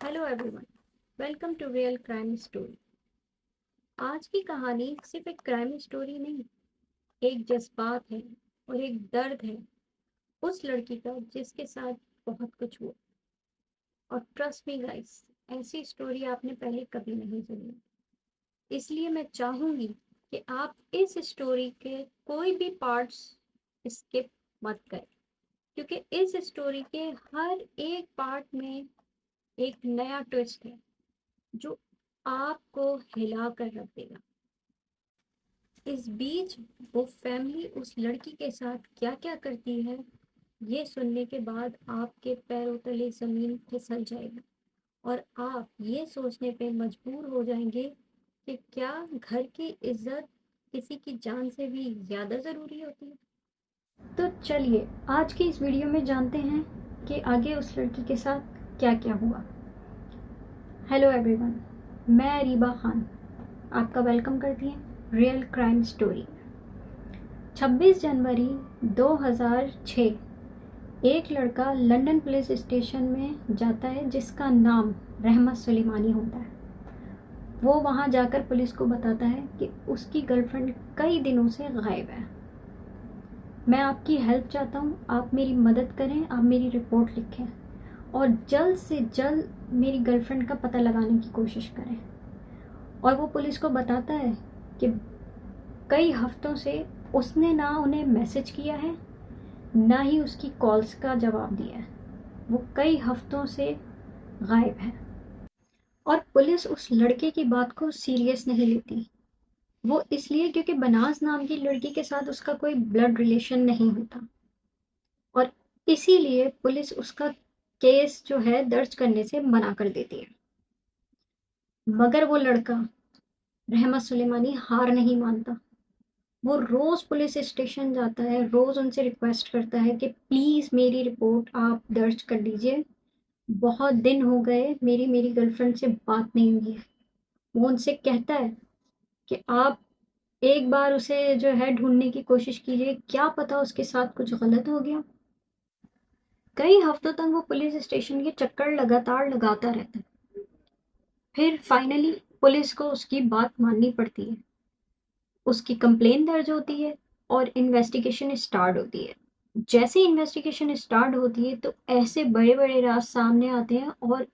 Hello everyone, welcome to real crime story. आज की कहानी सिर्फ एक क्राइम स्टोरी नहीं, एक जज्बात है और एक दर्द है उस लड़की का जिसके साथ बहुत कुछ हुआ। और ट्रस्ट मी गाइस, ऐसी स्टोरी आपने पहले कभी नहीं सुनी। इसलिए मैं चाहूंगी कि आप इस स्टोरी के कोई भी पार्ट्स स्किप मत करें, क्योंकि इस स्टोरी के हर एक पार्ट में एक नया ट्विस्ट है जो आपको हिला कर रख देगा। इस बीच वो फैमिली उस लड़की के साथ क्या क्या करती है, ये सुनने के बाद आपके पैरों तले जमीन फिसल जाएगी और आप ये सोचने पे मजबूर हो जाएंगे कि क्या घर की इज्जत किसी की जान से भी ज्यादा जरूरी होती है। तो चलिए आज की इस वीडियो में जानते हैं कि आगे उस लड़की के साथ क्या क्या हुआ। हेलो एवरीवन, मैं रीबा खान आपका वेलकम करती हैं रियल क्राइम स्टोरी। 26 जनवरी 2006 एक लड़का लंदन पुलिस स्टेशन में जाता है जिसका नाम रहमत सुलेमानी होता है। वो वहाँ जाकर पुलिस को बताता है कि उसकी गर्लफ्रेंड कई दिनों से गायब है। मैं आपकी हेल्प चाहता हूँ, आप मेरी मदद करें, आप मेरी रिपोर्ट लिखें और जल्द से जल्द मेरी गर्लफ्रेंड का पता लगाने की कोशिश करें। और वो पुलिस को बताता है कि कई हफ्तों से उसने ना उन्हें मैसेज किया है, ना ही उसकी कॉल्स का जवाब दिया है। वो कई हफ्तों से गायब है और पुलिस उस लड़के की बात को सीरियस नहीं लेती। वो इसलिए क्योंकि बनाज नाम की लड़की के साथ उसका कोई ब्लड रिलेशन नहीं होता और इसीलिए पुलिस उसका केस जो है दर्ज करने से मना कर देती है। मगर वो लड़का रहमत सुलेमानी हार नहीं मानता। वो रोज पुलिस स्टेशन जाता है, रोज उनसे रिक्वेस्ट करता है कि प्लीज मेरी रिपोर्ट आप दर्ज कर लीजिए। बहुत दिन हो गए मेरी मेरी गर्लफ्रेंड से बात नहीं हुई है। वो उनसे कहता है कि आप एक बार उसे जो है ढूंढने की कोशिश कीजिए, क्या पता उसके साथ कुछ गलत हो गया। कई हफ्तों तक वो पुलिस स्टेशन के चक्कर लगातार लगाता रहता है। फिर फाइनली पुलिस को उसकी बात माननी पड़ती है। उसकी कंप्लेन दर्ज होती है और इन्वेस्टिगेशन स्टार्ट होती है। जैसे ही इन्वेस्टिगेशन स्टार्ट होती है तो ऐसे बड़े बड़े राज सामने आते हैं और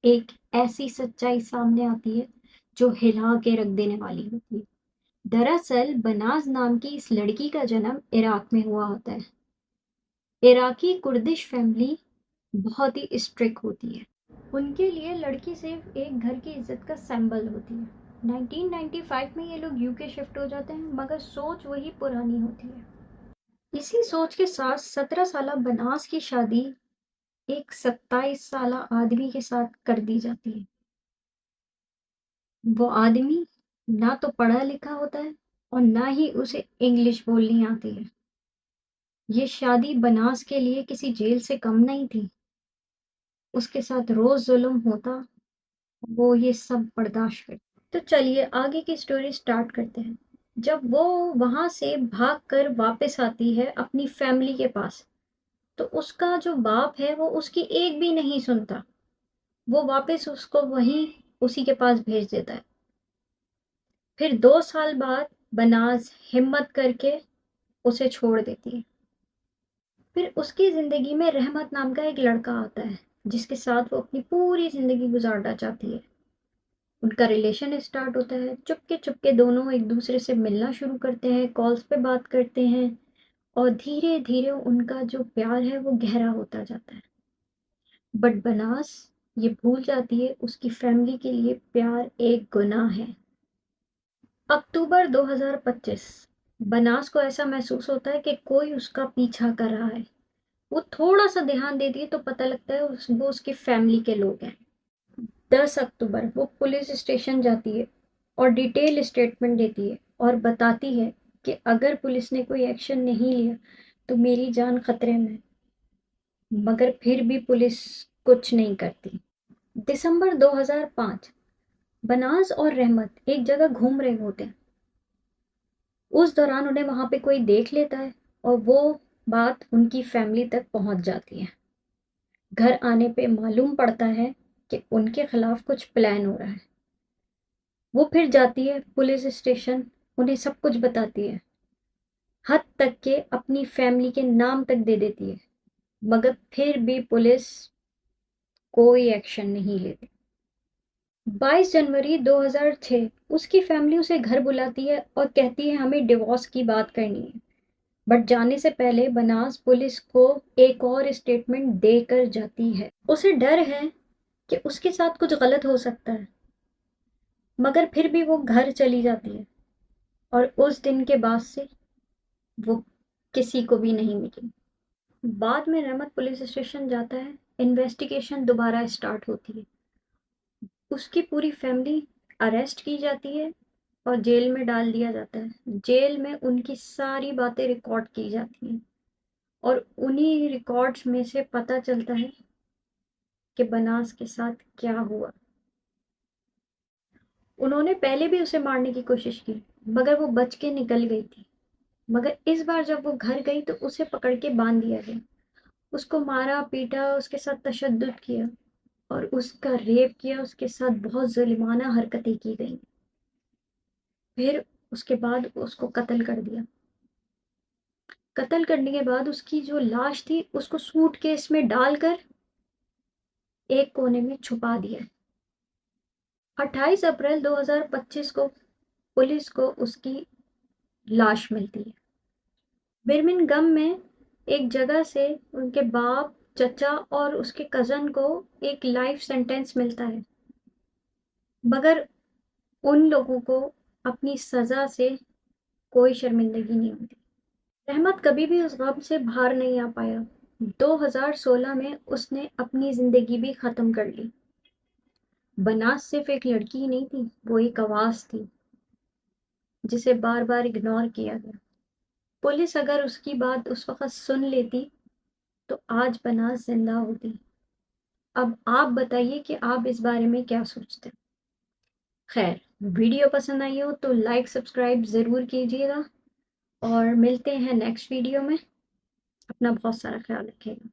एक ऐसी सच्चाई सामने आती है जो हिला के रख देने वाली होती है। दरअसल बनाज नाम की इस लड़की का जन्म इराक में हुआ होता है। इराकी कुर्दिश फैमिली बहुत ही स्ट्रिक्ट होती है। उनके लिए लड़की सिर्फ एक घर की इज्जत का सिंबल होती है। 1995 में ये लोग यूके शिफ्ट हो जाते हैं, मगर सोच वही पुरानी होती है। इसी सोच के साथ 17 साल बनास की शादी एक 27 साल आदमी के साथ कर दी जाती है। वो आदमी ना तो पढ़ा लिखा होता है और ना ही उसे इंग्लिश बोलनी आती है। ये शादी बनास के लिए किसी जेल से कम नहीं थी। उसके साथ रोज जुल्म होता, वो ये सब बर्दाश्त कर। तो चलिए आगे की स्टोरी स्टार्ट करते हैं। जब वो वहां से भाग कर वापस आती है अपनी फैमिली के पास, तो उसका जो बाप है वो उसकी एक भी नहीं सुनता। वो वापस उसको वहीं उसी के पास भेज देता है। फिर 2 साल बाद बनाज हिम्मत करके उसे छोड़ देती है। फिर उसकी जिंदगी में रहमत नाम का एक लड़का आता है जिसके साथ वो अपनी पूरी जिंदगी गुजारना चाहती है। उनका रिलेशन स्टार्ट होता है। चुपके चुपके दोनों एक दूसरे से मिलना शुरू करते हैं, कॉल्स पे बात करते हैं और धीरे धीरे उनका जो प्यार है वो गहरा होता जाता है। बट बनास ये भूल जाती है उसकी फैमिली के लिए प्यार एक गुनाह है। अक्टूबर 2025 बनास को ऐसा महसूस होता है कि कोई उसका पीछा कर रहा है। वो थोड़ा सा ध्यान देती है तो पता लगता है वो उसकी फैमिली के लोग हैं। 10 अक्टूबर वो पुलिस स्टेशन जाती है और डिटेल स्टेटमेंट देती है और बताती है कि अगर पुलिस ने कोई एक्शन नहीं लिया तो मेरी जान खतरे में है। मगर फिर भी पुलिस कुछ नहीं करती। दिसंबर 2005 बनास और रहमत एक जगह घूम रहे होते हैं। उस दौरान उन्हें वहां पे कोई देख लेता है और वो बात उनकी फैमिली तक पहुंच जाती है। घर आने पे मालूम पड़ता है کہ ان کے خلاف کچھ پلان ہو رہا ہے۔ وہ پھر جاتی ہے پولیس اسٹیشن، انہیں سب کچھ بتاتی ہے، حد تک کہ اپنی فیملی کے نام تک دے دیتی ہے، مگر پھر بھی پولیس کوئی ایکشن نہیں لیتی۔ 22 جنوری 2006 اس کی فیملی اسے گھر بلاتی ہے اور کہتی ہے ہمیں ڈیورس کی بات کرنی ہے، بٹ جانے سے پہلے بناس پولیس کو ایک اور اسٹیٹمنٹ دے کر جاتی ہے۔ اسے ڈر ہے کہ اس کے ساتھ کچھ غلط ہو سکتا ہے، مگر پھر بھی وہ گھر چلی جاتی ہے اور اس دن کے بعد سے وہ کسی کو بھی نہیں ملی۔ بعد میں رحمت پولیس اسٹیشن جاتا ہے، انویسٹیگیشن دوبارہ اسٹارٹ ہوتی ہے، اس کی پوری فیملی اریسٹ کی جاتی ہے اور جیل میں ڈال دیا جاتا ہے۔ جیل میں ان کی ساری باتیں ریکارڈ کی جاتی ہیں اور انہی ریکارڈز میں سے پتہ چلتا ہے کہ بناس کے ساتھ کیا ہوا۔ انہوں نے پہلے بھی اسے مارنے کی کوشش کی، مگر وہ بچ کے نکل گئی تھی، مگر اس بار جب وہ گھر گئی تو اسے پکڑ کے باندھ دیا گیا، اس کو مارا پیٹا، اس کے ساتھ تشدد کیا اور اس کا ریپ کیا، اس کے ساتھ بہت ظالمانہ حرکتیں کی گئیں۔ پھر اس کے بعد اس کو قتل کر دیا۔ قتل کرنے کے بعد اس کی جو لاش تھی اس کو سوٹ کیس میں ڈال کر ایک کونے میں چھپا دیا۔ 28 اپریل 2025 کو پولیس کو اس کی لاش ملتی ہے۔ برمنگھم میں ایک جگہ سے ان کے باپ، چچا اور اس کے کزن کو ایک لائف سینٹینس ملتا ہے، مگر ان لوگوں کو اپنی سزا سے کوئی شرمندگی نہیں ہوتی۔ رحمت کبھی بھی اس غم سے باہر نہیں آ پایا۔ 2016 میں اس نے اپنی زندگی بھی ختم کر لی۔ بناس صرف ایک لڑکی ہی نہیں تھی، وہ ایک آواز تھی جسے بار بار اگنور کیا گیا۔ پولیس اگر اس کی بات اس وقت سن لیتی تو آج بناس زندہ ہوتی۔ اب آپ بتائیے کہ آپ اس بارے میں کیا سوچتے ہیں؟ خیر، ویڈیو پسند آئی ہو تو لائک سبسکرائب ضرور کیجیے گا اور ملتے ہیں نیکسٹ ویڈیو میں۔ اپنا بہت سارا خیال رکھیے گا۔